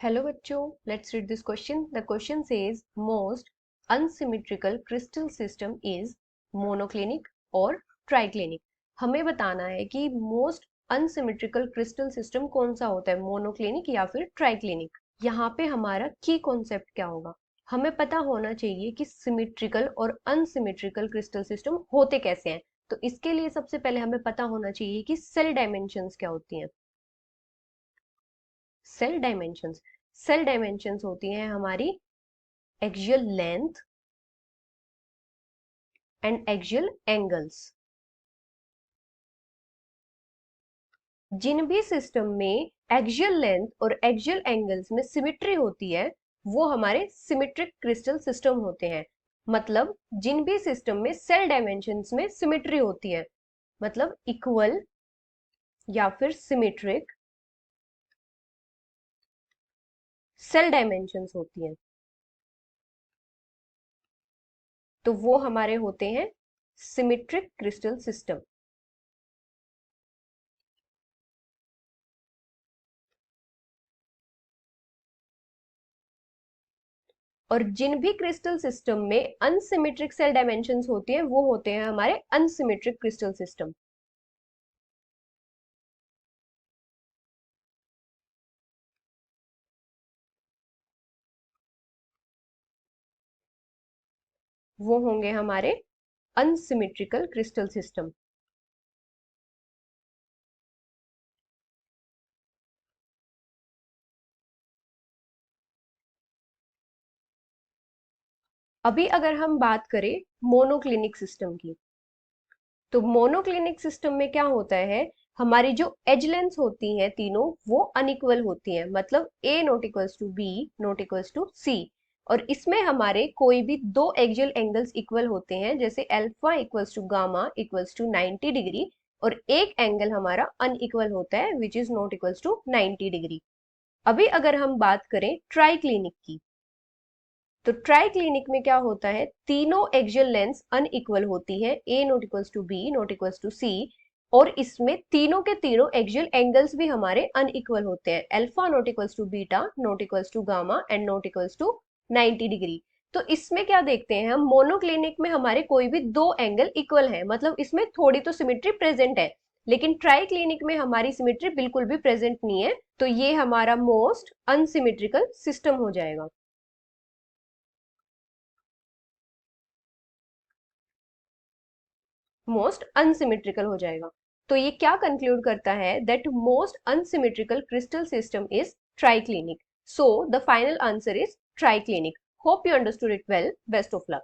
Hello बच्चों, let's read this question. The question says most unsymmetrical crystal system is monoclinic or triclinic. हमें बताना है कि most unsymmetrical crystal system कौन सा होता है, मोनोक्लिनिक या फिर ट्राइक्लिनिक. यहाँ पे हमारा की कॉन्सेप्ट क्या होगा, हमें पता होना चाहिए कि सिमेट्रिकल और अनसिमेट्रिकल क्रिस्टल सिस्टम होते कैसे हैं. तो इसके लिए सबसे पहले हमें पता होना चाहिए कि सेल डायमेंशंस क्या होती हैं. सेल डायमेंशंस होती हैं हमारी axial length and axial angles. जिन भी सिस्टम में एक्सियल लेंथ और एक्सियल एंगल्स में सिमेट्री होती है वो हमारे सिमेट्रिक क्रिस्टल सिस्टम होते हैं. मतलब जिन भी सिस्टम में सेल डायमेंशंस में सिमेट्री होती है, मतलब इक्वल या फिर सिमेट्रिक सेल डायमेंशंस होती हैं, तो वो हमारे होते हैं सिमेट्रिक क्रिस्टल सिस्टम. और जिन भी क्रिस्टल सिस्टम में अनसिमेट्रिक सेल डायमेंशंस होती हैं वो होते हैं हमारे अनसिमेट्रिक क्रिस्टल सिस्टम. वो होंगे हमारे अनसिमेट्रिकल क्रिस्टल सिस्टम. अभी अगर हम बात करें मोनोक्लिनिक सिस्टम की, तो मोनोक्लिनिक सिस्टम में क्या होता है, हमारी जो एज लेंथ होती हैं तीनों वो अनइक्वल होती हैं. मतलब A not equals to B not equals to C. और इसमें हमारे कोई भी दो एक्सियल एंगल्स इक्वल होते हैं, जैसे alpha equals to gamma equals to 90 degree, और एक एंगल हमारा अनइक्वल होता है which is not equals to 90 degree. अभी अगर हम बात करें ट्राइक्लिनिक की, तो ट्राइक्लिनिक में क्या होता है, तीनों एक्सियल लेंथ्स अनइक्वल होती है, A not equals to B not equals to C. और इसमें तीनों के तीनों एक्सियल एंगल्स भी हमारे अनइक्वल होते हैं, alpha not equals to beta not equals to gamma and not equals to 90 degree. तो इसमें क्या देखते हैं हम, मोनोक्लिनिक में हमारे कोई भी दो एंगल इक्वल है, मतलब इसमें थोड़ी तो सिमेट्री प्रेजेंट है. लेकिन ट्राइक्लिनिक में हमारी सिमेट्री बिल्कुल भी प्रेजेंट नहीं है, तो ये हमारा मोस्ट अनसिमेट्रिकल सिस्टम हो जाएगा. मोस्ट अनसिमेट्रिकल हो जाएगा. तो ये क्या कंक्लूड करता है, that most unsymmetrical crystal system is triclinic. So the final answer is triclinic. Hope you understood it well. Best of luck.